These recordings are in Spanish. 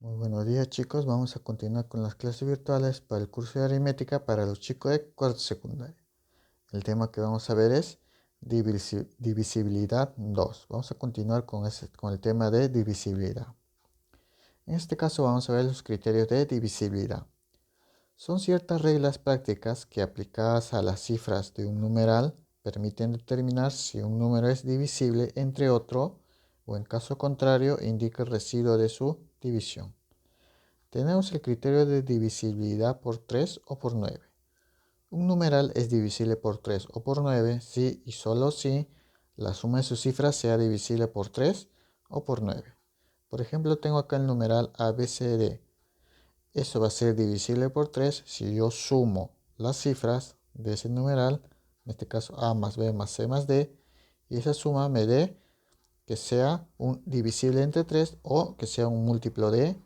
Muy buenos días chicos, vamos a continuar con las clases virtuales para el curso de aritmética para los chicos de cuarto secundaria. El tema que vamos a ver es divisibilidad 2. Vamos a continuar con el tema de divisibilidad. En este caso vamos a ver los criterios de divisibilidad. Son ciertas reglas prácticas que aplicadas a las cifras de un numeral permiten determinar si un número es divisible entre otro o en caso contrario indica el residuo de su división. Tenemos el criterio de divisibilidad por 3 o por 9. Un numeral es divisible por 3 o por 9 si y solo si la suma de sus cifras sea divisible por 3 o por 9. Por ejemplo, tengo acá el numeral ABCD. Eso va a ser divisible por 3 si yo sumo las cifras de ese numeral, en este caso A más B más C más D, y esa suma me dé que sea un divisible entre 3 o que sea un múltiplo de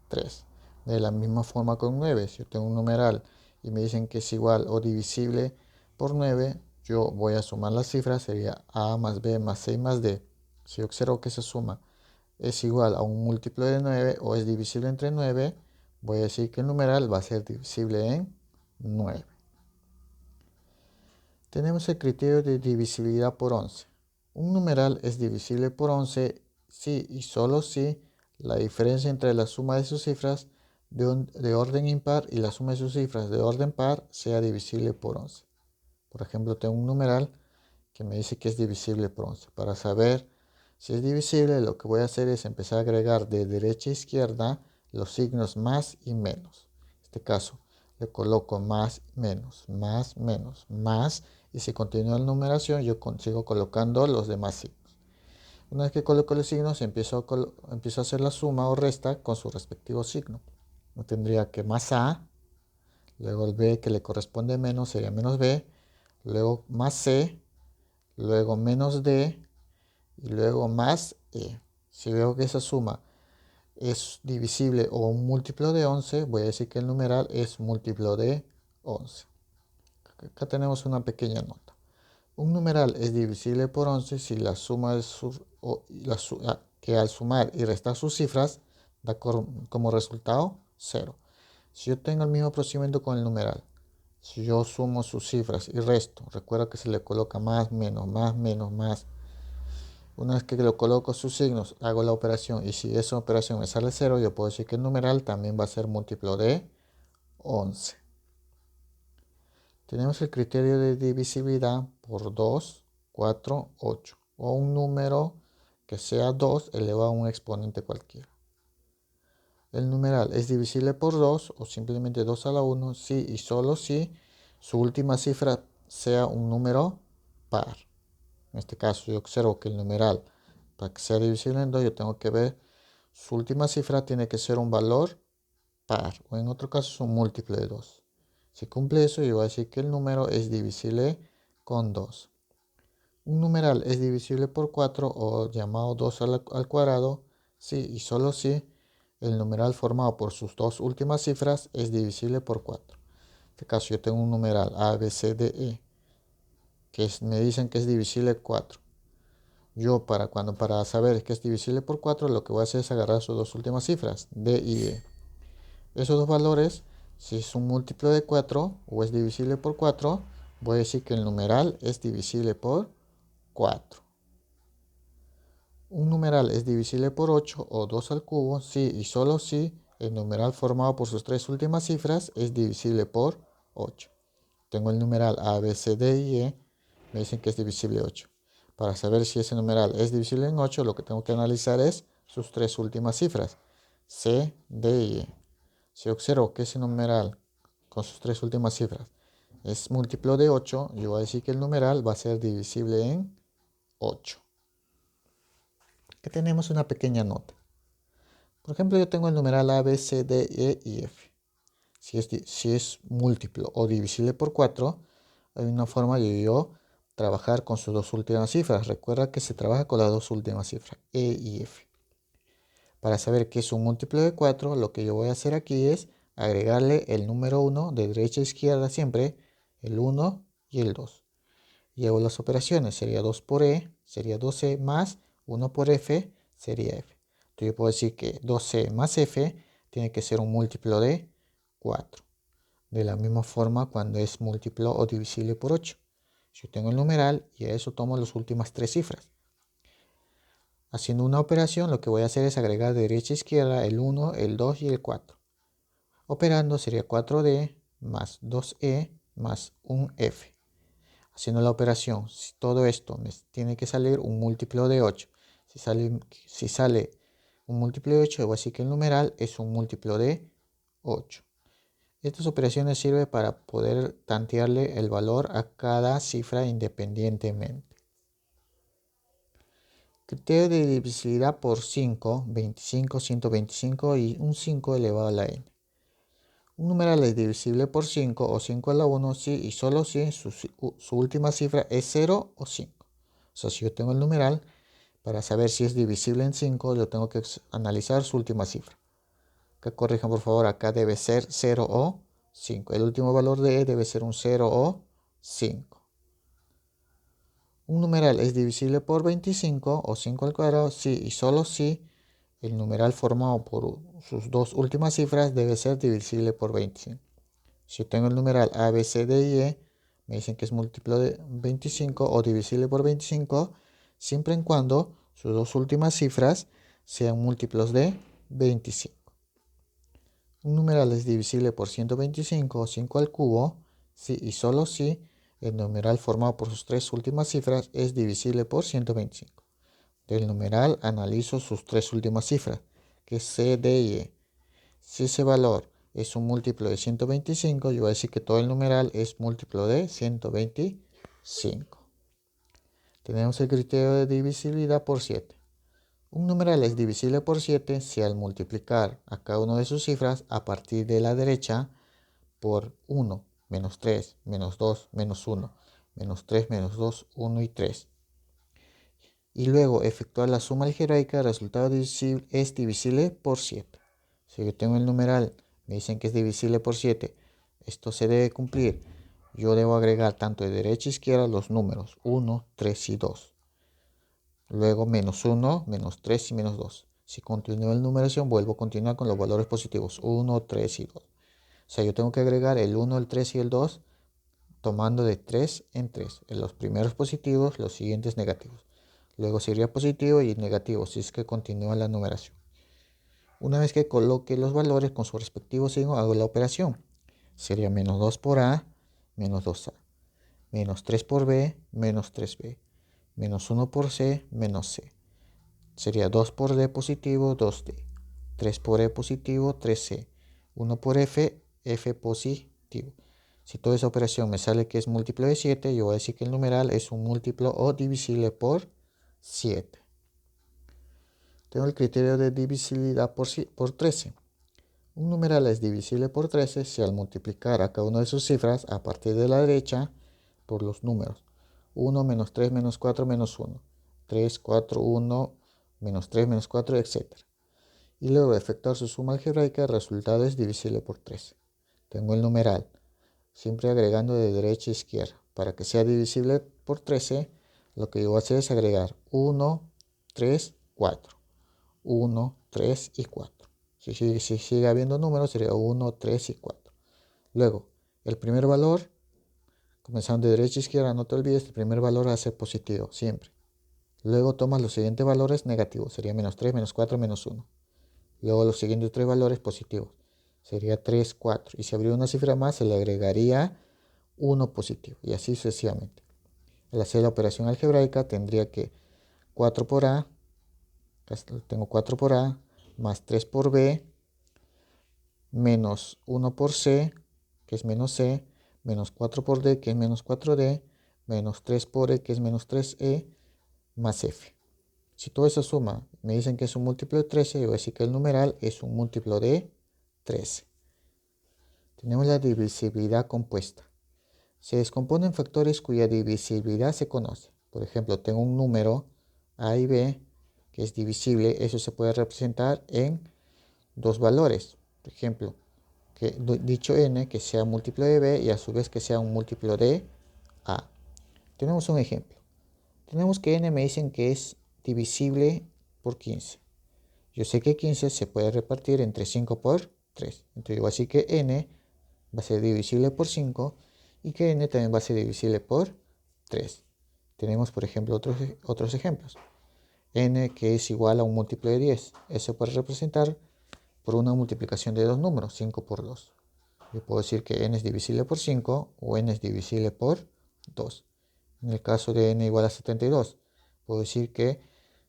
3. De la misma forma con 9, si yo tengo un numeral y me dicen que es igual o divisible por 9, yo voy a sumar las cifras, sería A más B más C más D. Si yo observo que esa suma es igual a un múltiplo de 9 o es divisible entre 9, voy a decir que el numeral va a ser divisible en 9. Tenemos el criterio de divisibilidad por 11. Un numeral es divisible por 11 si y solo si la diferencia entre la suma de sus cifras de orden impar y la suma de sus cifras de orden par sea divisible por 11. Por ejemplo, tengo un numeral que me dice que es divisible por 11. Para saber si es divisible, lo que voy a hacer es empezar a agregar de derecha a izquierda los signos más y menos. En este caso, le coloco más, menos, más, y si continúa la numeración, yo sigo colocando los demás signos. Una vez que coloco los signos, empiezo a hacer la suma o resta con su respectivo signo. No tendría que más A, luego el B que le corresponde menos sería menos B, luego más C, luego menos D y luego más E. Si veo que esa suma es divisible o un múltiplo de 11, voy a decir que el numeral es múltiplo de 11. Acá tenemos una pequeña nota. Un numeral es divisible por 11 si la suma de que al sumar y restar sus cifras da como resultado 0. Si yo tengo el mismo procedimiento con el numeral, si yo sumo sus cifras y resto, recuerda que se le coloca más, menos, más. Una vez que lo coloco sus signos, hago la operación y si esa operación me sale 0, yo puedo decir que el numeral también va a ser múltiplo de 11. Tenemos el criterio de divisibilidad por 2, 4, 8 o un número que sea 2 elevado a un exponente cualquiera. El numeral es divisible por 2 o simplemente 2 a la 1 si y solo si su última cifra sea un número par. En este caso yo observo que el numeral, para que sea divisible en 2, yo tengo que ver su última cifra tiene que ser un valor par o en otro caso es un múltiplo de 2. Si cumple eso, yo voy a decir que el número es divisible con 2. Un numeral es divisible por 4 o llamado 2 al cuadrado si y solo si el numeral formado por sus dos últimas cifras es divisible por 4. En este caso yo tengo un numeral A, B, C, D, E me dicen que es divisible 4. Yo para saber que es divisible por 4, lo que voy a hacer es agarrar sus dos últimas cifras, D y E. Esos dos valores, si es un múltiplo de 4 o es divisible por 4, voy a decir que el numeral es divisible por 4. Un numeral es divisible por 8 o 2 al cubo si y solo si el numeral formado por sus tres últimas cifras es divisible por 8. Tengo el numeral A, B, C, D y E, me dicen que es divisible 8. Para saber si ese numeral es divisible en 8, lo que tengo que analizar es sus tres últimas cifras, C, D y E. Si observo que ese numeral con sus tres últimas cifras es múltiplo de 8, yo voy a decir que el numeral va a ser divisible en 8. Aquí tenemos una pequeña nota. Por ejemplo, yo tengo el numeral A, B, C, D, E y F. Si es múltiplo o divisible por 4, hay una forma de yo trabajar con sus dos últimas cifras. Recuerda que se trabaja con las dos últimas cifras, E y F. Para saber qué es un múltiplo de 4, lo que yo voy a hacer aquí es agregarle el número 1 de derecha a izquierda siempre, el 1 y el 2. Y hago las operaciones, sería 2 por E, sería 2E más 1 por F, sería F. Entonces yo puedo decir que 2C más F tiene que ser un múltiplo de 4. De la misma forma cuando es múltiplo o divisible por 8. Yo tengo el numeral y a eso tomo las últimas 3 cifras. Haciendo una operación, lo que voy a hacer es agregar de derecha a izquierda el 1, el 2 y el 4. Operando sería 4D más 2E más 1F. Haciendo la operación, si todo esto me tiene que salir un múltiplo de 8. Si sale un múltiplo de 8, voy a decir que el numeral es un múltiplo de 8. Estas operaciones sirven para poder tantearle el valor a cada cifra independientemente. Criterio de divisibilidad por 5, 25, 125 y un 5 elevado a la n. Un numeral es divisible por 5 o 5 a la 1 si y solo si su última cifra es 0 o 5. O sea, si yo tengo el numeral, para saber si es divisible en 5, yo tengo que analizar su última cifra. Que corrijan por favor, acá debe ser 0 o 5. El último valor de e debe ser un 0 o 5. Un numeral es divisible por 25 o 5 al cuadrado si y solo si el numeral formado por sus dos últimas cifras debe ser divisible por 25. Si yo tengo el numeral a, b, c, d y e, me dicen que es múltiplo de 25 o divisible por 25, siempre y cuando sus dos últimas cifras sean múltiplos de 25. Un numeral es divisible por 125 o 5 al cubo si y solo si el numeral formado por sus tres últimas cifras es divisible por 125. Del numeral analizo sus tres últimas cifras, que es c, d y e. Si ese valor es un múltiplo de 125, yo voy a decir que todo el numeral es múltiplo de 125. Tenemos el criterio de divisibilidad por 7. Un numeral es divisible por 7 si al multiplicar a cada una de sus cifras a partir de la derecha por 1, menos 3, menos 2, menos 1, menos 3, menos 2, 1 y 3. Y luego efectuar la suma algebraica, el resultado es divisible por 7. Si yo tengo el numeral, me dicen que es divisible por 7, esto se debe cumplir. Yo debo agregar tanto de derecha a izquierda los números 1, 3 y 2. Luego menos 1, menos 3 y menos 2. Si continúo en numeración, vuelvo a continuar con los valores positivos 1, 3 y 2. O sea, yo tengo que agregar el 1, el 3 y el 2 tomando de 3 en 3. En los primeros positivos, los siguientes negativos. Luego sería positivo y negativo si es que continúa la numeración. Una vez que coloque los valores con su respectivo signo, hago la operación. Sería menos 2 por A, menos 2A. Menos 3 por B, menos 3B. Menos 1 por C, menos C. Sería 2 por D positivo, 2D. 3 por E positivo, 3C. 1 por F, F positivo. Si toda esa operación me sale que es múltiplo de 7, yo voy a decir que el numeral es un múltiplo o divisible por 7. Tengo el criterio de divisibilidad por 13. Un numeral es divisible por 13 si al multiplicar a cada una de sus cifras a partir de la derecha por los números 1, menos 3, menos 4, menos 1, 3, 4, 1, menos 3, menos 4, etc. Y luego de efectuar su suma algebraica, el resultado es divisible por 13. Tengo el numeral, siempre agregando de derecha a izquierda. Para que sea divisible por 13, lo que yo voy a hacer es agregar 1, 3, 4. 1, 3 y 4. Si sigue habiendo números, sería 1, 3 y 4. Luego, el primer valor, comenzando de derecha a izquierda, no te olvides, el primer valor va a ser positivo, siempre. Luego tomas los siguientes valores negativos, sería menos 3, menos 4, menos 1. Luego los siguientes tres valores positivos, sería 3, 4. Y si habría una cifra más, se le agregaría 1 positivo, y así sucesivamente. Al hacer la operación algebraica, tendría que 4 por A, tengo 4 por A, más 3 por B, menos 1 por C, que es menos C, menos 4 por D, que es menos 4D, menos 3 por E, que es menos 3E, más F. Si todo eso suma, me dicen que es un múltiplo de 13, yo voy a decir que el numeral es un múltiplo de 13. Tenemos la divisibilidad compuesta. Se descompone en factores cuya divisibilidad se conoce. Por ejemplo, tengo un número A y B que es divisible, eso se puede representar en dos valores. Por ejemplo, que dicho n que sea múltiplo de b y a su vez que sea un múltiplo de a. Tenemos un ejemplo. Tenemos que n me dicen que es divisible por 15. Yo sé que 15 se puede repartir entre 5 por 3. Entonces yo voy a decir que n va a ser divisible por 5 y que n también va a ser divisible por 3. Tenemos, por ejemplo, otros ejemplos. N que es igual a un múltiplo de 10. Eso puede representar por una multiplicación de dos números, 5 por 2. Yo puedo decir que n es divisible por 5 o n es divisible por 2. En el caso de n igual a 72, puedo decir que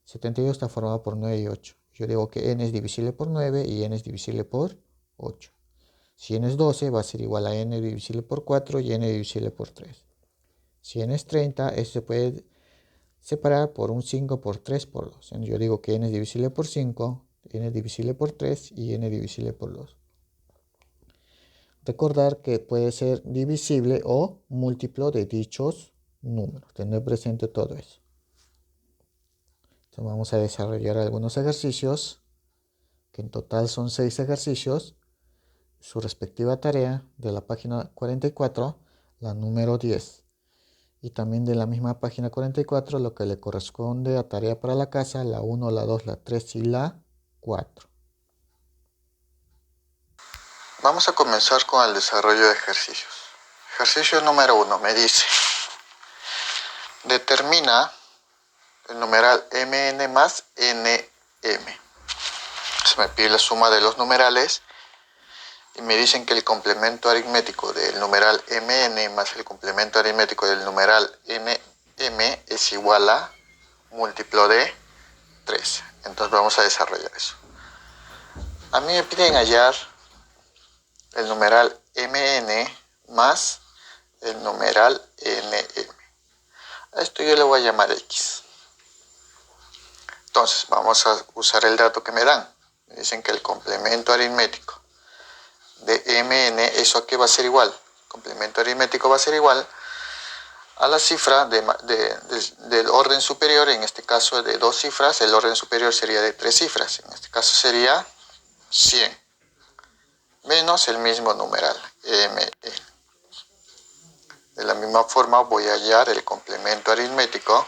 72 está formado por 9 y 8. Yo digo que n es divisible por 9 y n es divisible por 8. Si n es 12, va a ser igual a n divisible por 4 y n divisible por 3. Si n es 30, eso se puede separar por un 5 por 3 por 2. Yo digo que n es divisible por 5, n es divisible por 3 y n divisible por 2. Recordar que puede ser divisible o múltiplo de dichos números. Tener presente todo eso. Entonces vamos a desarrollar algunos ejercicios, que en total son 6 ejercicios. Su respectiva tarea de la página 44, la número 10. Y también de la misma página 44, lo que le corresponde a tarea para la casa, la 1, la 2, la 3 y la 4. Vamos a comenzar con el desarrollo de ejercicios. Ejercicio número 1 me dice: determina el numeral mn más nm. Se me pide la suma de los numerales y me dicen que el complemento aritmético del numeral mn más el complemento aritmético del numeral nm es igual a múltiplo de 13. Entonces vamos a desarrollar eso. A mí me piden hallar el numeral mn más el numeral nm. A esto yo le voy a llamar x. Entonces vamos a usar el dato que me dan. Me dicen que el complemento aritmético de mn, ¿eso a qué va a ser igual? El complemento aritmético va a ser igual a la cifra del orden superior, en este caso de 2 cifras. El orden superior sería de 3 cifras, en este caso sería 100, menos el mismo numeral mn. De la misma forma voy a hallar el complemento aritmético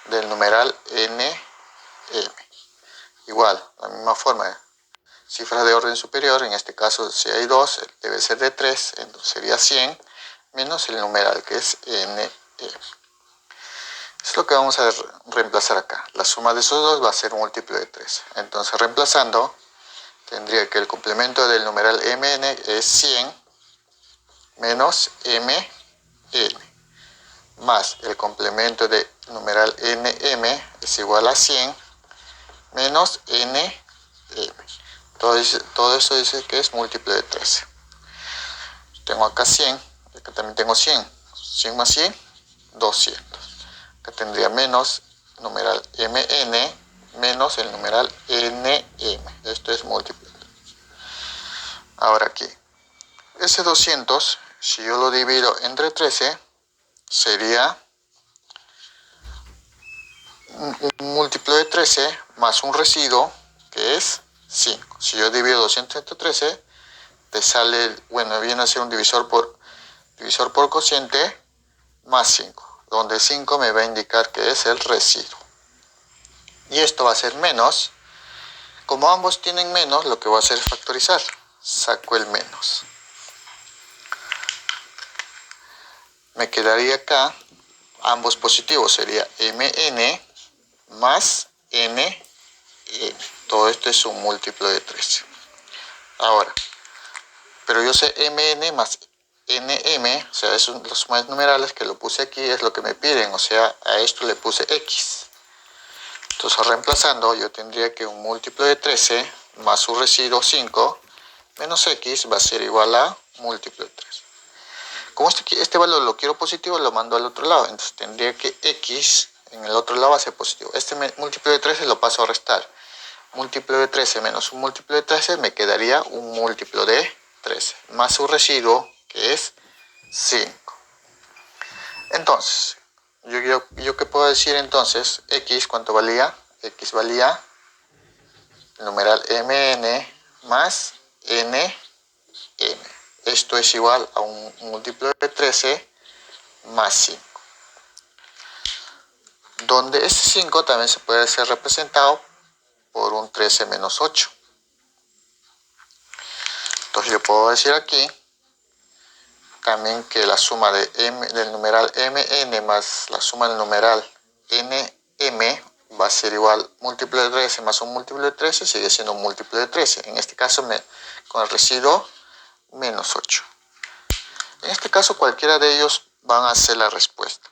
del numeral nm. Igual, la misma forma, cifras de orden superior, en este caso si hay 2, debe ser de 3, entonces sería 100, menos el numeral que es nm. Es lo que vamos a reemplazar acá. La suma de esos dos va a ser múltiplo de 3. Entonces reemplazando, tendría que el complemento del numeral mn es 100 menos mn, más el complemento del numeral nm es igual a 100 menos nm. Todo eso dice que es múltiplo de 13. Tengo acá 100, acá también tengo 100. 100 más 100, 200. Acá tendría menos numeral mn menos el numeral nm. Esto es múltiplo. Ahora aquí, ese 200, si yo lo divido entre 13, sería un múltiplo de 13 más un residuo que es 5. Si yo divido 200 entre 13, te sale, bueno, viene a ser un divisor por cociente más 5, donde 5 me va a indicar que es el residuo. Y esto va a ser menos. Como ambos tienen menos, lo que voy a hacer es factorizar. Saco el menos. Me quedaría acá, ambos positivos, sería mn más nm. Todo esto es un múltiplo de 13. Ahora, pero yo sé mn más nm, o sea, esos los sumas numerales que lo puse aquí es lo que me piden, o sea, a esto le puse x. Entonces, reemplazando, yo tendría que un múltiplo de 13 más su residuo 5 menos x va a ser igual a múltiplo de 13. Como este valor lo quiero positivo, lo mando al otro lado. Entonces tendría que x en el otro lado va a ser positivo. Este múltiplo de 13 lo paso a restar. Múltiplo de 13 menos un múltiplo de 13 me quedaría un múltiplo de 13 más su residuo que es 5. Entonces, yo qué puedo decir entonces, x, ¿cuánto valía? X valía el numeral mn más nm. Esto es igual a un múltiplo de 13 más 5. Donde este 5 también se puede ser representado por un 13 menos 8. Entonces yo puedo decir aquí también que la suma del numeral mn más la suma del numeral nm va a ser igual múltiplo de 13 más un múltiplo de 13, sigue siendo un múltiplo de 13. En este caso con el residuo menos 8. En este caso cualquiera de ellos van a ser la respuesta.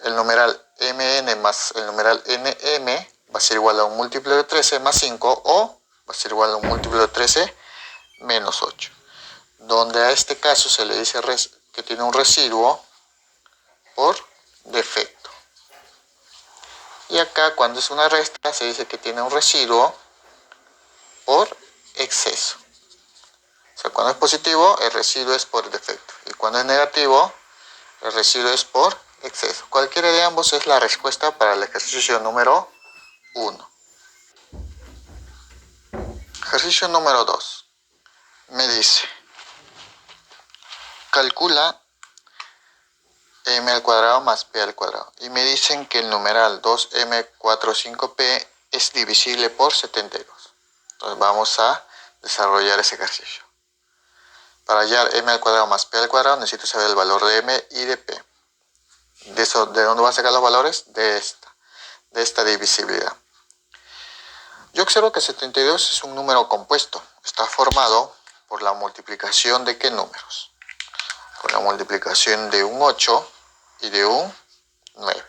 El numeral mn más el numeral nm va a ser igual a un múltiplo de 13 más 5 o va a ser igual a un múltiplo de 13 menos 8. Donde a este caso se le dice que tiene un residuo por defecto. Y acá cuando es una resta se dice que tiene un residuo por exceso. O sea, cuando es positivo el residuo es por defecto y cuando es negativo el residuo es por exceso. Cualquiera de ambos es la respuesta para el ejercicio número 1. Ejercicio número 2. Me dice, calcula m al cuadrado más p al cuadrado. Y me dicen que el numeral 2m45p es divisible por 72. Entonces vamos a desarrollar ese ejercicio. Para hallar m al cuadrado más p al cuadrado necesito saber el valor de m y de p. ¿De dónde voy a sacar los valores? De esta divisibilidad. Yo observo que 72 es un número compuesto. Está formado por la multiplicación de ¿qué números? Por la multiplicación de un 8 y de un 9.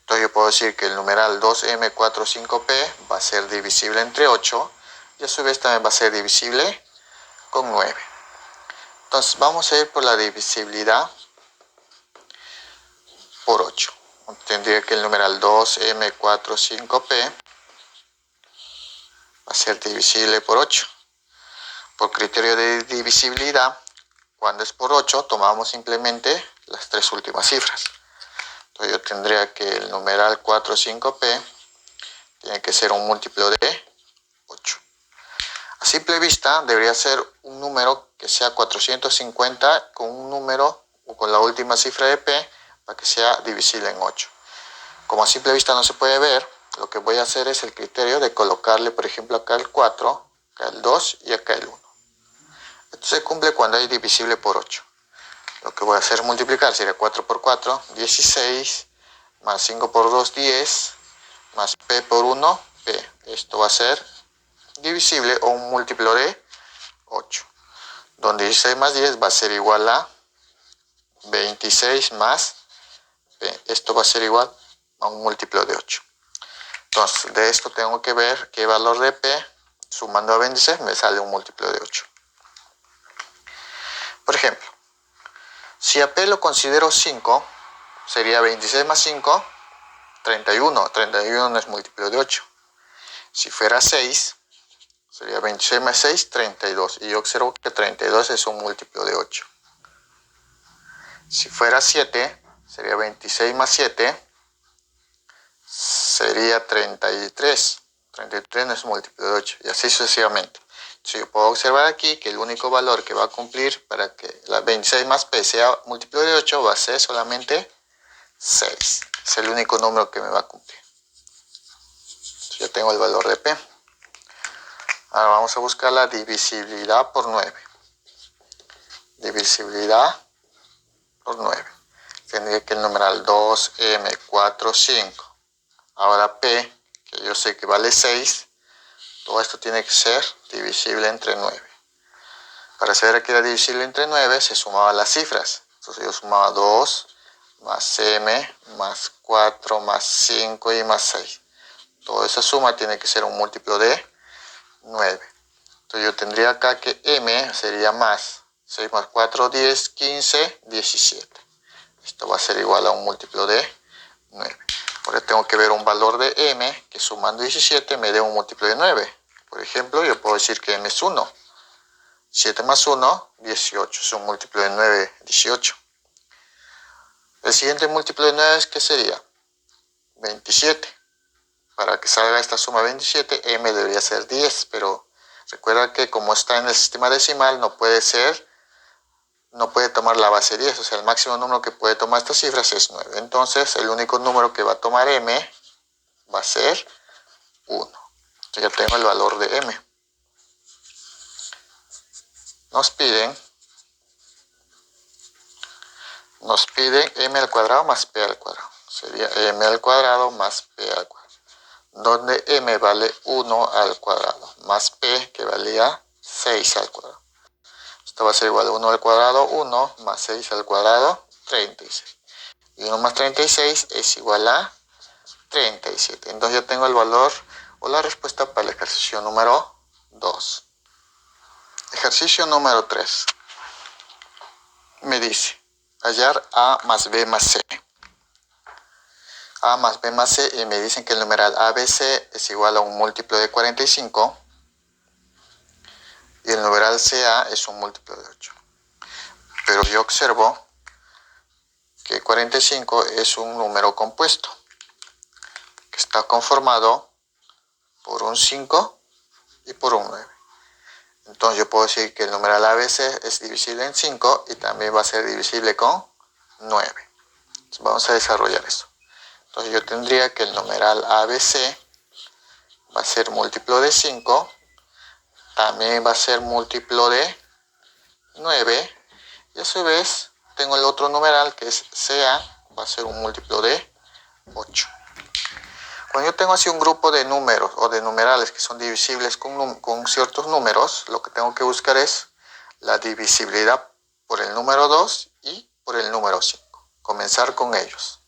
Entonces yo puedo decir que el numeral 2m45p va a ser divisible entre 8 y a su vez también va a ser divisible con 9. Entonces vamos a ir por la divisibilidad por 8. Tendría que el numeral 2m45p va a ser divisible por 8. Por criterio de divisibilidad, cuando es por 8, tomamos simplemente las tres últimas cifras. Entonces yo tendría que el numeral 45p tiene que ser un múltiplo de 8. A simple vista debería ser un número que sea 450 con un número o con la última cifra de p para que sea divisible en 8. Como a simple vista no se puede ver, lo que voy a hacer es el criterio de colocarle, por ejemplo, acá el 4, acá el 2 y acá el 1. Esto se cumple cuando hay divisible por 8. Lo que voy a hacer es multiplicar, sería 4 por 4, 16, más 5 por 2, 10, más p por 1, p. Esto va a ser divisible o un múltiplo de 8. Donde 16 más 10 va a ser igual a 26 más p. Esto va a ser igual a un múltiplo de 8. Entonces, de esto tengo que ver qué valor de p, sumando a 26, me sale un múltiplo de 8. Por ejemplo, si a p lo considero 5, sería 26 más 5, 31. 31 no es múltiplo de 8. Si fuera 6, sería 26 más 6, 32. Y yo observo que 32 es un múltiplo de 8. Si fuera 7, sería 26 más 7, sería 33. 33 no es múltiplo de 8. Y así sucesivamente. Entonces yo puedo observar aquí que el único valor que va a cumplir para que la 26 más p sea múltiplo de 8 va a ser solamente 6. Es el único número que me va a cumplir. Entonces ya tengo el valor de p. Ahora vamos a buscar la divisibilidad por 9. Divisibilidad por 9. Tendría que el numeral 2m45. Ahora p, que yo sé que vale 6, todo esto tiene que ser divisible entre 9. Para saber que era divisible entre 9 se sumaban las cifras. Entonces yo sumaba 2 más m más 4 más 5 y más 6. Toda esa suma tiene que ser un múltiplo de 9. Entonces yo tendría acá que m sería más 6 más 4, 10, 15, 17. Esto va a ser igual a un múltiplo de 9. Ahora tengo que ver un valor de m que sumando 17 me dé un múltiplo de 9. Por ejemplo, yo puedo decir que m es 1. 7 más 1, 18. Es un múltiplo de 9, 18. El siguiente múltiplo de 9 es ¿qué sería? 27. Para que salga esta suma 27, m debería ser 10, pero recuerda que como está en el sistema decimal no puede tomar la base 10, o sea, el máximo número que puede tomar estas cifras es 9. Entonces, el único número que va a tomar m va a ser 1. Ya tengo el valor de m. Nos piden m al cuadrado más p al cuadrado. Sería m al cuadrado más p al cuadrado. Donde m vale 1 al cuadrado más p, que valía 6 al cuadrado. Esto va a ser igual a 1 al cuadrado 1 más 6 al cuadrado 36. Y 1 más 36 es igual a 37. Entonces ya tengo el valor o la respuesta para el ejercicio número 2. Ejercicio número 3. Me dice hallar a más b más c. A más b más c, y me dicen que el numeral ABC es igual a un múltiplo de 45 y el numeral CA es un múltiplo de 8. Pero yo observo que 45 es un número compuesto que está conformado por un 5 y por un 9. Entonces yo puedo decir que el numeral ABC es divisible en 5 y también va a ser divisible con 9. Entonces vamos a desarrollar eso. Entonces yo tendría que el numeral ABC va a ser múltiplo de 5, también va a ser múltiplo de 9, y a su vez tengo el otro numeral que es CA, va a ser un múltiplo de 8. Cuando yo tengo así un grupo de números o de numerales que son divisibles con ciertos números, lo que tengo que buscar es la divisibilidad por el número 2 y por el número 5. Comenzar con ellos.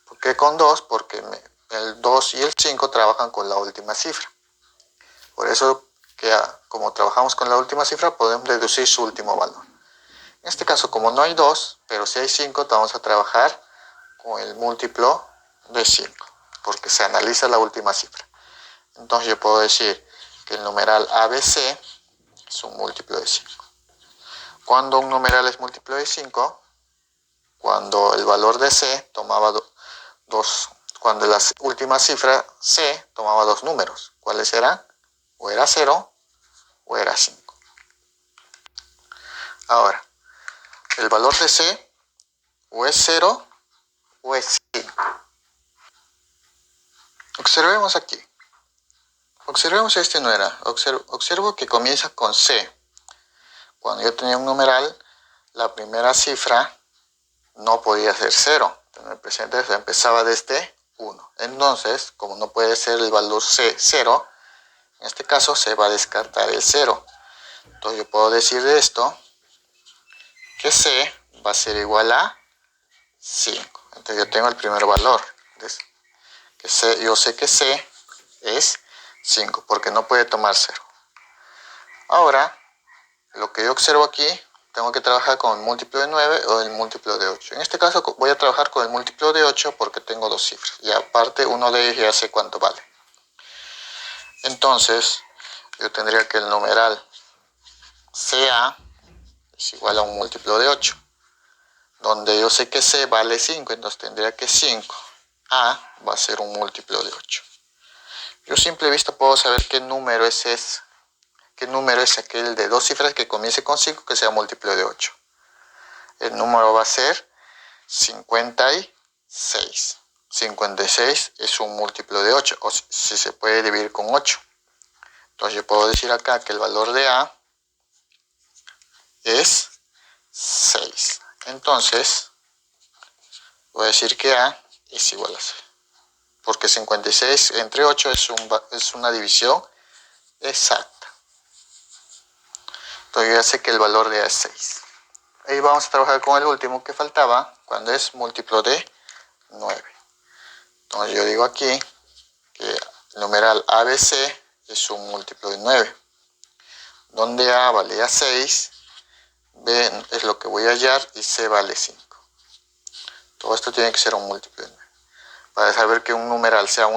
¿Por qué con 2? Porque el 2 y el 5 trabajan con la última cifra. Por eso, como trabajamos con la última cifra, podemos deducir su último valor. En este caso, como no hay 2, pero si hay 5, vamos a trabajar con el múltiplo de 5, porque se analiza la última cifra. Entonces yo puedo decir que el numeral ABC es un múltiplo de 5. Cuando un numeral es múltiplo de 5, cuando el valor de C tomaba 2, cuando la última cifra C tomaba 2 números. ¿Cuáles eran? O era 0 o era 5. Ahora, el valor de C o es 0 o es 5. Observemos aquí. Observemos este numeral. Observo que comienza con C. Cuando yo tenía un numeral, la primera cifra no podía ser 0. Tener presente, empezaba desde 1. Entonces, como no puede ser el valor C 0, en este caso se va a descartar el 0. Entonces yo puedo decir de esto que C va a ser igual a 5. Entonces yo tengo el primer valor. Que C, yo sé que C es 5 porque no puede tomar 0. Ahora, lo que yo observo aquí, tengo que trabajar con el múltiplo de 9 o el múltiplo de 8. En este caso voy a trabajar con el múltiplo de 8 porque tengo 2 cifras. Y aparte, uno de ellos ya sé cuánto vale. Entonces, yo tendría que el numeral CA es igual a un múltiplo de 8. Donde yo sé que C vale 5, entonces tendría que 5A va a ser un múltiplo de 8. Yo a simple vista puedo saber qué número es ese. ¿Qué número es aquel de 2 cifras que comience con 5 que sea múltiplo de 8? El número va a ser 56. 56 es un múltiplo de 8, o si se puede dividir con 8. Entonces yo puedo decir acá que el valor de A es 6. Entonces voy a decir que A es igual a 6. Porque 56 entre 8 es una división exacta. Entonces ya sé que el valor de A es 6. Ahí vamos a trabajar con el último que faltaba, cuando es múltiplo de 9. Entonces yo digo aquí que el numeral ABC es un múltiplo de 9. Donde A valía 6, B es lo que voy a hallar y C vale 5. Todo esto tiene que ser un múltiplo de 9. Para saber que un numeral sea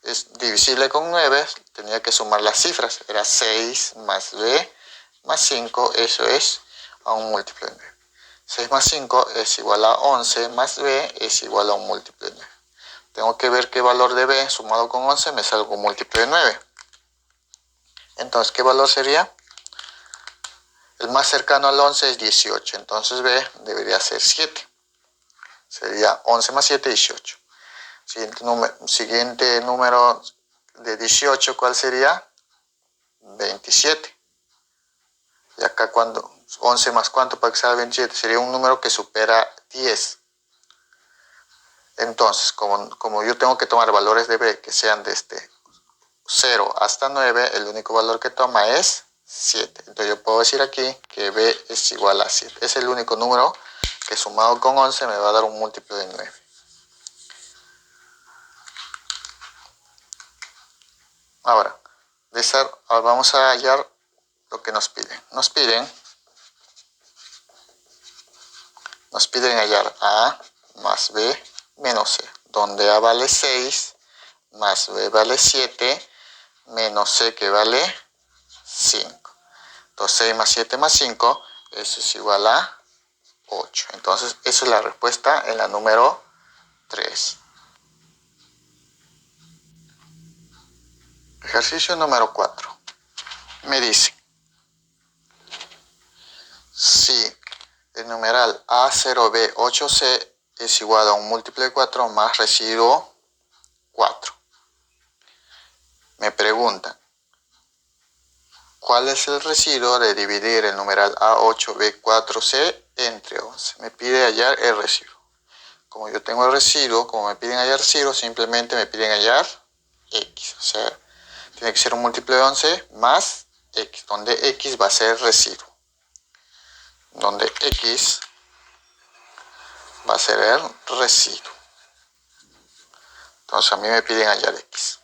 es divisible con 9, tenía que sumar las cifras. Era 6 más B más 5, eso es a un múltiplo de 9. 6 más 5 es igual a 11, más B es igual a un múltiplo de 9. Tengo que ver qué valor de B sumado con 11 me salga un múltiplo de 9. Entonces, ¿qué valor sería? El más cercano al 11 es 18, entonces B debería ser 7. Sería 11 más 7, 18. Siguiente número de 18, ¿cuál sería? 27. Y acá cuando 11 más cuánto para que sea 27, sería un número que supera 10. Entonces, como yo tengo que tomar valores de b que sean desde 0 hasta 9, el único valor que toma es 7. Entonces yo puedo decir aquí que b es igual a 7. Es el único número que sumado con 11 me va a dar un múltiplo de 9. Ahora vamos a hallar lo que nos piden. Nos piden hallar a más b menos c, donde a vale 6, más b vale 7, menos c que vale 5. Entonces 6 más 7 más 5, eso es igual a 8. Entonces esa es la respuesta en la número 3. Ejercicio número 4. Me dice, si el numeral A0B8C es igual a un múltiplo de 4 más residuo 4. Me preguntan, ¿cuál es el residuo de dividir el numeral A8B4C entre 11? Me pide hallar el residuo. Como yo tengo el residuo, como me piden hallar residuo, simplemente me piden hallar X. O sea, tiene que ser un múltiplo de 11 más X, donde X va a ser residuo. Donde X va a ser el residuo. Entonces a mí me piden hallar X.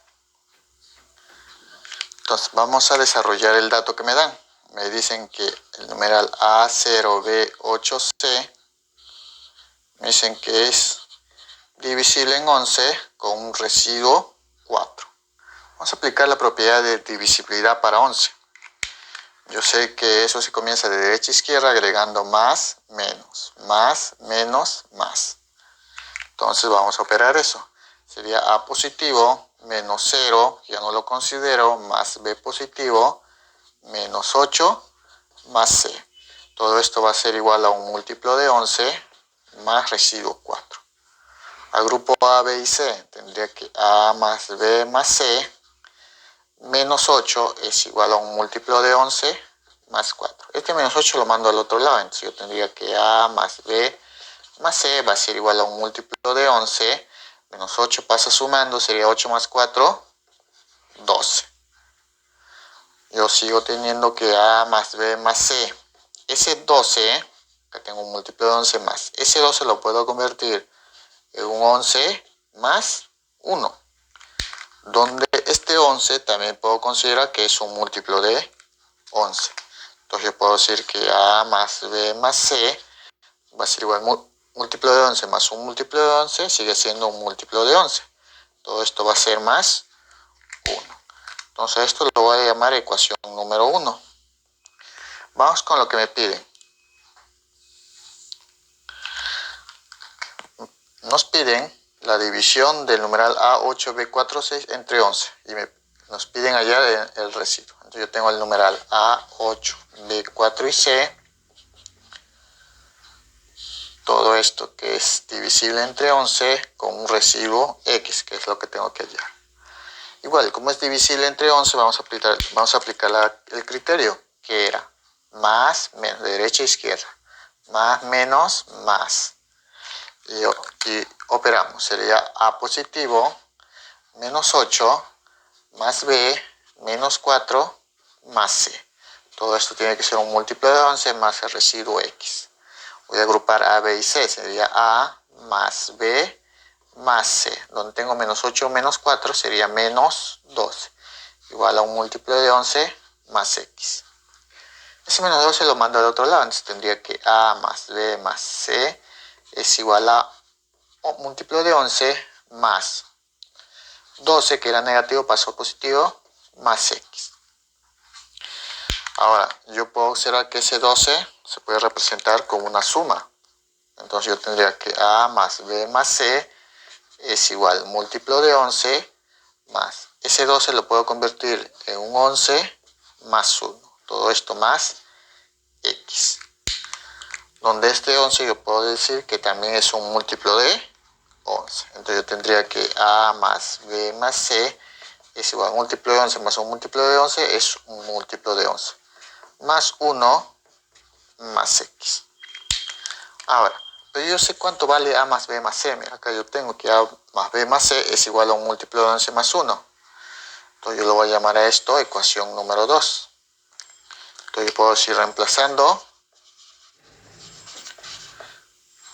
Entonces vamos a desarrollar el dato que me dan. Me dicen que el numeral A0B8C me dicen que es divisible en 11 con un residuo 4. Vamos a aplicar la propiedad de divisibilidad para 11. Yo sé que eso se comienza de derecha a izquierda agregando más, menos, más, menos, más. Entonces vamos a operar eso. Sería A positivo menos 0, ya no lo considero, más B positivo menos 8 más C. Todo esto va a ser igual a un múltiplo de 11 más residuo 4. Al grupo A, B y C tendría que A más B más C menos 8 es igual a un múltiplo de 11 más 4. Este menos 8 lo mando al otro lado, entonces yo tendría que A más B más C va a ser igual a un múltiplo de 11, menos 8 pasa sumando, sería 8 más 4, 12. Yo sigo teniendo que A más B más C. Ese 12, acá tengo un múltiplo de 11 más, ese 12 lo puedo convertir en un 11 más 1. Donde este 11 también puedo considerar que es un múltiplo de 11. Entonces yo puedo decir que A más B más C va a ser igual a múltiplo de 11 más un múltiplo de 11, sigue siendo un múltiplo de 11. Todo esto va a ser más 1. Entonces esto lo voy a llamar ecuación número 1. Vamos con lo que me piden. Nos piden la división del numeral A8B46 entre 11 y nos piden hallar el residuo. Entonces yo tengo el numeral A8B4 y C. Todo esto que es divisible entre 11 con un residuo X, que es lo que tengo que hallar. Igual, como es divisible entre 11, vamos a aplicar el criterio, que era más, menos, de derecha a izquierda. Más, menos, más. Y operamos. Sería A positivo, menos 8, más B, menos 4, más C. Todo esto tiene que ser un múltiplo de 11 más el residuo X. Voy a agrupar A, B y C. Sería A más B más C. Donde tengo menos 8 menos 4 sería menos 12. Igual a un múltiplo de 11 más X. Ese menos 12 lo mando al otro lado. Entonces tendría que A más B más C es igual a un múltiplo de 11 más 12, que era negativo, pasó a positivo, más X. Ahora, yo puedo observar que ese 12 se puede representar como una suma. Entonces yo tendría que A más B más C es igual múltiplo de 11 más. Ese 12 lo puedo convertir en un 11 más 1. Todo esto más X. Donde este 11 yo puedo decir que también es un múltiplo de 11. Entonces yo tendría que A más B más C es igual a un múltiplo de 11 más un múltiplo de 11 es un múltiplo de 11. Más 1 más x. Ahora, pero yo sé cuánto vale a más b más c. Mira, acá yo tengo que a más b más c es igual a un múltiplo de 11 más 1. Entonces yo lo voy a llamar a esto ecuación número 2. Entonces yo puedo ir reemplazando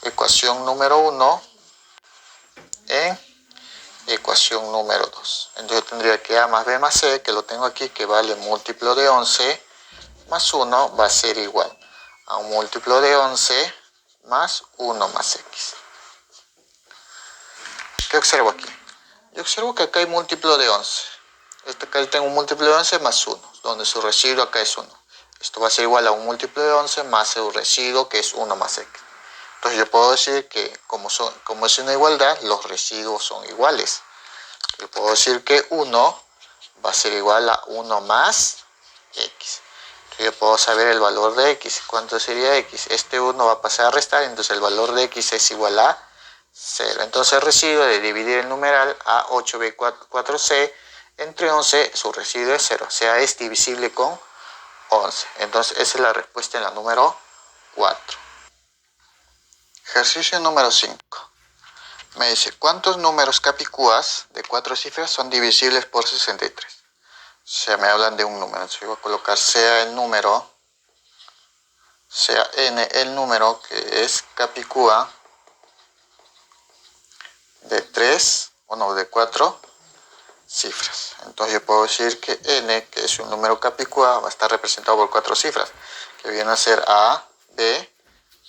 ecuación número 1 en ecuación número 2. Entonces yo tendría que a más b más c, que lo tengo aquí, que vale múltiplo de 11 más 1, va a ser igual a un múltiplo de 11 más 1 más x. ¿Qué observo aquí? Yo observo que acá hay múltiplo de 11. Acá tengo un múltiplo de 11 más 1, donde su residuo acá es 1. Esto va a ser igual a un múltiplo de 11 más su residuo, que es 1 más x. Entonces yo puedo decir que como es una igualdad, los residuos son iguales. Yo puedo decir que 1 va a ser igual a 1 más x. Entonces yo puedo saber el valor de x. ¿Cuánto sería x? Este 1 va a pasar a restar, entonces el valor de x es igual a 0. Entonces el residuo de dividir el numeral a 8b4c entre 11, su residuo es 0. O sea, es divisible con 11. Entonces esa es la respuesta en la número 4. Ejercicio número 5. Me dice, ¿cuántos números capicúas de 4 cifras son divisibles por 63? O sea, me hablan de un número. Entonces yo voy a colocar sea n el número que es capicúa de 4 cifras. Entonces yo puedo decir que n, que es un número capicúa, va a estar representado por 4 cifras, que vienen a ser a, b,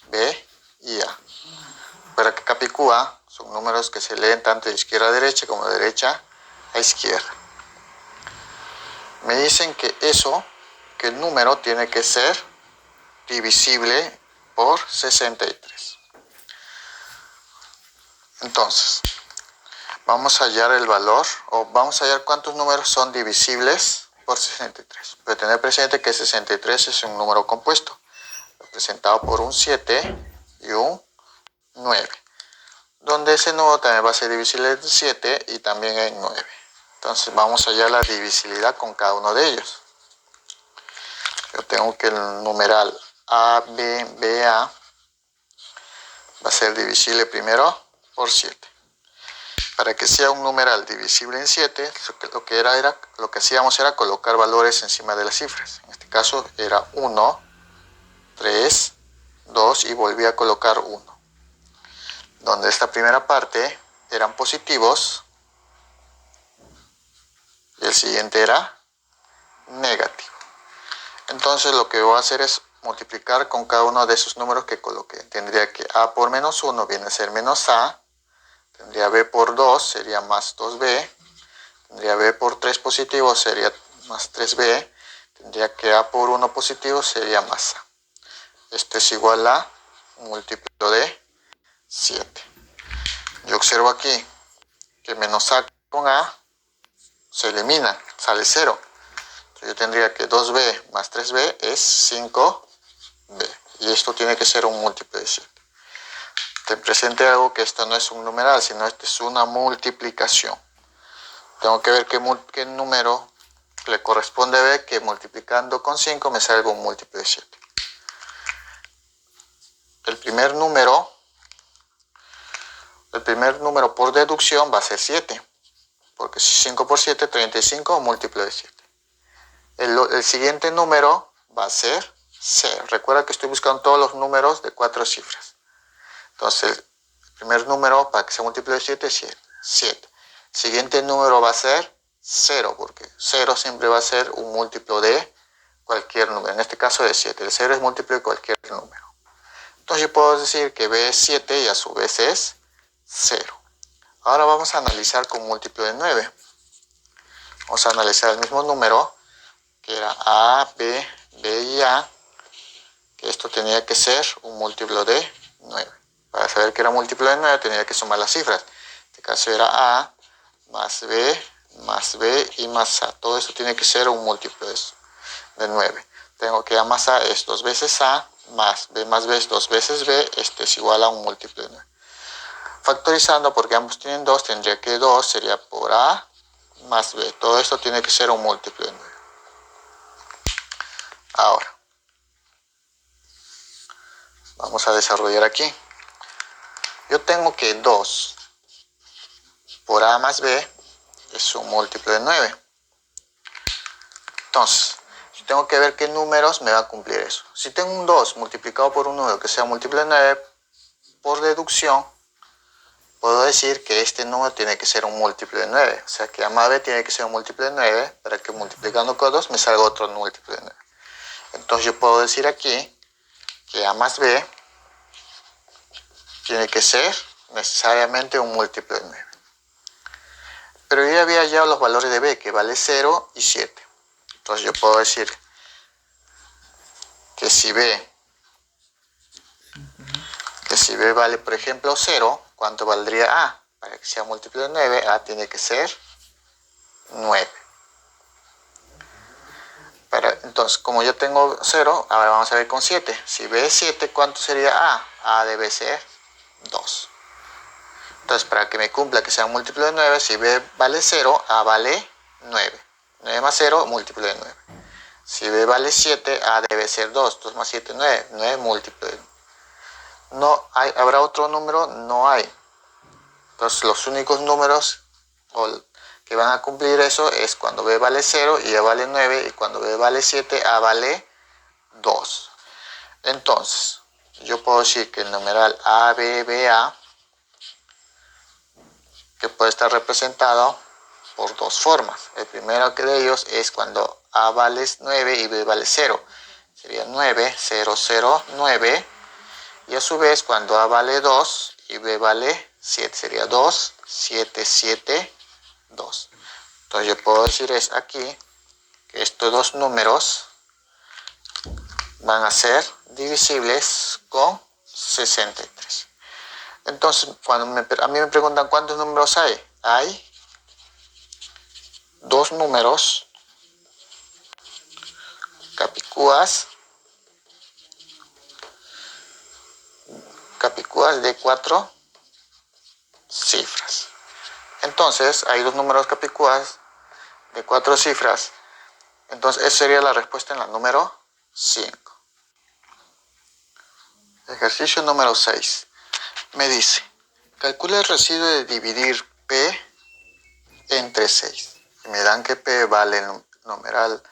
b y a. Para que capicúa son números que se leen tanto de izquierda a derecha como de derecha a izquierda. Me dicen que el número tiene que ser divisible por 63. Entonces, vamos a hallar el valor, o vamos a hallar cuántos números son divisibles por 63. Pero tener presente que 63 es un número compuesto, representado por un 7 y un 9. Donde ese número también va a ser divisible en 7 y también en 9. Entonces vamos a hallar la divisibilidad con cada uno de ellos. Yo tengo que el numeral a, b, b, a va a ser divisible primero por 7. Para que sea un numeral divisible en 7, lo que hacíamos era colocar valores encima de las cifras. En este caso era 1, 3, 2 y volví a colocar 1. Donde esta primera parte eran positivos y el siguiente era negativo. Entonces lo que voy a hacer es multiplicar con cada uno de esos números que coloqué. Tendría que a por menos 1 viene a ser menos a. Tendría b por 2, sería más 2b. Tendría b por 3 positivo, sería más 3b. Tendría que a por 1 positivo sería más a. Esto es igual a múltiplo de 7. Yo observo aquí que menos a con a se elimina, sale 0. Entonces yo tendría que 2b más 3b es 5b. Y esto tiene que ser un múltiplo de 7. Ten presente algo, que esto no es un numeral, sino esto es una multiplicación. Tengo que ver qué número le corresponde a b, que multiplicando con 5 me salga un múltiplo de 7. El primer número por deducción va a ser 7. Porque si 5 por 7, 35, múltiplo de 7. El siguiente número va a ser 0. Recuerda que estoy buscando todos los números de 4 cifras. Entonces, el primer número para que sea múltiplo de 7 es 7. El siguiente número va a ser 0, porque 0 siempre va a ser un múltiplo de cualquier número. En este caso de 7. El 0 es múltiplo de cualquier número. Entonces yo puedo decir que b es 7 y a su vez es 0. Ahora vamos a analizar con múltiplo de 9. Vamos a analizar el mismo número, que era a, b, b y a, que esto tenía que ser un múltiplo de 9. Para saber que era múltiplo de 9 tenía que sumar las cifras. En este caso era a más b y más a. Todo esto tiene que ser un múltiplo de 9. Tengo que a más a es 2 veces a, más b es 2 veces b. Este es igual a un múltiplo de 9. Factorizando, porque ambos tienen 2, tendría que 2 sería por a más b. Todo esto tiene que ser un múltiplo de 9. Ahora, vamos a desarrollar aquí. Yo tengo que 2 por a más b es un múltiplo de 9. Entonces, yo tengo que ver qué números me va a cumplir eso. Si tengo un 2 multiplicado por un número que sea múltiplo de 9, por deducción, puedo decir que este número tiene que ser un múltiplo de 9. O sea que a más b tiene que ser un múltiplo de 9 para que multiplicando con 2 me salga otro múltiplo de 9. Entonces yo puedo decir aquí que a más b tiene que ser necesariamente un múltiplo de 9. Pero yo ya había hallado los valores de b, que vale 0 y 7. Entonces yo puedo decir que si b vale, por ejemplo, 0, ¿cuánto valdría a? Para que sea múltiplo de 9, a tiene que ser 9. Entonces, como yo tengo 0, ahora vamos a ver con 7. Si b es 7, ¿cuánto sería a? A debe ser 2. Entonces, para que me cumpla que sea un múltiplo de 9, si b vale 0, a vale 9. 9 más 0, múltiplo de 9. Si b vale 7, a debe ser 2. 2 más 7, 9. 9 múltiplo de 9. No hay, ¿habrá otro número? No hay. Entonces, los únicos números que van a cumplir eso es cuando b vale 0 y a vale 9, y cuando b vale 7, a vale 2. Entonces, yo puedo decir que el numeral ABBA, que puede estar representado por dos formas. El primero de ellos es cuando a vale 9 y b vale 0. Sería 9, 0, 0, 9. Y a su vez, cuando a vale 2 y b vale 7, sería 2, 7, 7, 2. Entonces yo puedo decir aquí que estos dos números van a ser divisibles con 63. Entonces, cuando a mí me preguntan cuántos números hay dos números capicúas de 4 cifras. Entonces, hay dos números capicúas de 4 cifras. Entonces, esa sería la respuesta en la número 5. Ejercicio número 6. Me dice, calcula el residuo de dividir P entre 6. Y me dan que P vale el numeral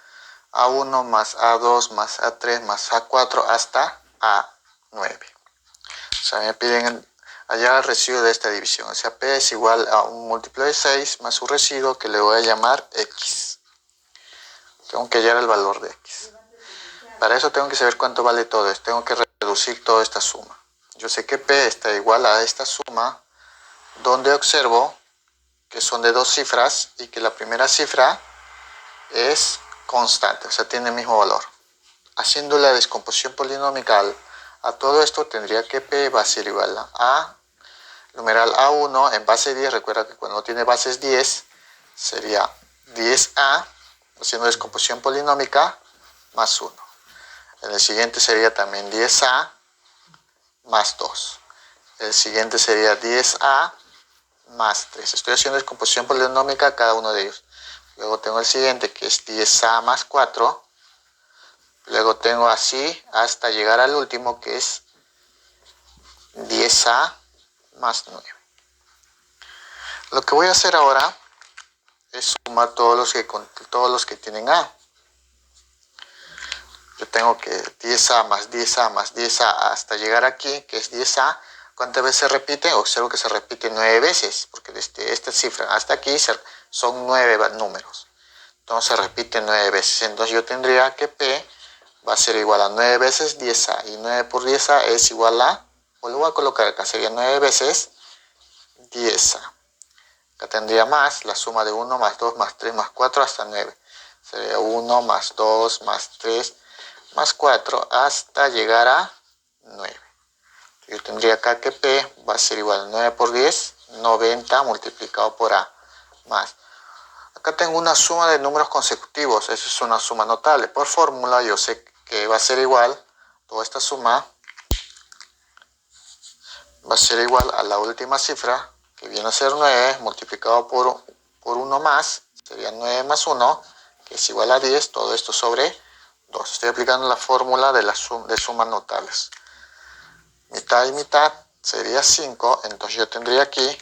A1 más A2 más A3 más A4 hasta A9. O sea, me piden hallar el residuo de esta división. O sea, P es igual a un múltiplo de 6 más su residuo, que le voy a llamar X. Tengo que hallar el valor de X. Para eso tengo que saber cuánto vale todo esto. Tengo que reducir toda esta suma. Yo sé que P está igual a esta suma, donde observo que son de dos cifras y que la primera cifra es constante, o sea, tiene el mismo valor. Haciendo la descomposición polinomial a todo esto, tendría que P va a ser igual a numeral A1 en base 10. Recuerda que cuando tiene bases 10 sería 10A, haciendo descomposición polinómica, más 1. En el siguiente sería también 10A más 2. El siguiente sería 10A más 3. Estoy haciendo descomposición polinómica a cada uno de ellos. Luego tengo el siguiente, que es 10A más 4. Luego tengo así hasta llegar al último, que es 10A más 9. Lo que voy a hacer ahora es sumar todos los que tienen A. Yo tengo que 10A más 10A más 10A hasta llegar aquí, que es 10A. ¿Cuántas veces se repite? Observo que se repite 9 veces, porque desde esta cifra hasta aquí son 9 números. Entonces se repite 9 veces. Entonces yo tendría que P va a ser igual a 9 veces 10A. Y 9 por 10A es igual a, o lo voy a colocar acá, sería 9 veces 10A. Acá tendría más la suma de 1 más 2 más 3 más 4 hasta 9. Sería 1 más 2 más 3 más 4 hasta llegar a 9. Yo tendría acá que P va a ser igual a 9 por 10, 90 multiplicado por A, más. Acá tengo una suma de números consecutivos, eso es una suma notable. Por fórmula yo sé que va a ser igual, toda esta suma va a ser igual a la última cifra, que viene a ser 9, multiplicado por 1 más, Sería 9 más 1, que es igual a 10, todo esto sobre 2. Estoy aplicando la fórmula de sumas notables. Mitad y mitad sería 5, entonces yo tendría aquí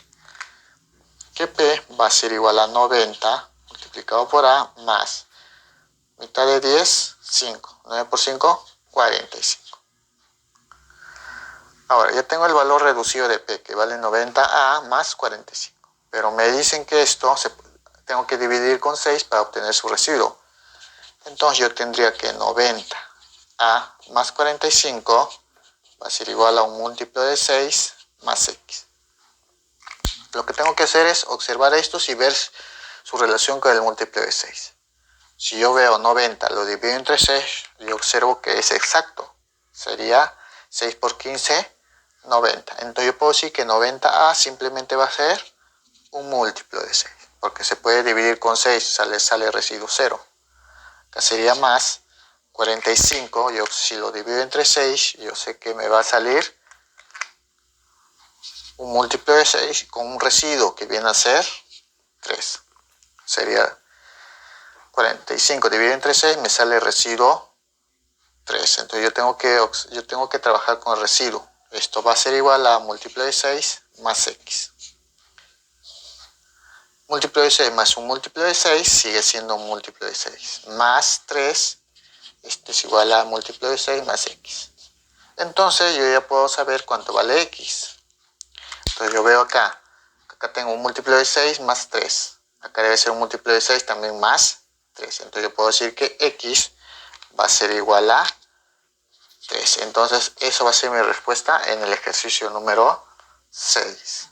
que P va a ser igual a 90 multiplicado por A más mitad de 10, 5. 9 por 5, 45. Ahora, ya tengo el valor reducido de P, que vale 90A más 45. Pero me dicen que tengo que dividir con 6 para obtener su residuo. Entonces yo tendría que 90A más 45 va a ser igual a un múltiplo de 6 más X. Lo que tengo que hacer es observar estos y ver su relación con el múltiplo de 6. Si yo veo 90, lo divido entre 6, y observo que es exacto. Sería 6 por 15, 90. Entonces yo puedo decir que 90A simplemente va a ser un múltiplo de 6, porque se puede dividir con 6, sale residuo 0. Acá sería más 45, si lo divido entre 6, yo sé que me va a salir un múltiplo de 6 con un residuo que viene a ser 3. Sería 45 dividido entre 6, me sale residuo 3. Entonces yo tengo que trabajar con el residuo. Esto va a ser igual a múltiplo de 6 más X. Múltiplo de 6 más un múltiplo de 6 sigue siendo un múltiplo de 6. Más 3, esto es igual a múltiplo de 6 más X. Entonces yo ya puedo saber cuánto vale X. Entonces yo veo acá tengo un múltiplo de 6 más 3. Acá debe ser un múltiplo de 6 también más 3. Entonces yo puedo decir que X va a ser igual a 3. Entonces eso va a ser mi respuesta en el ejercicio número 6.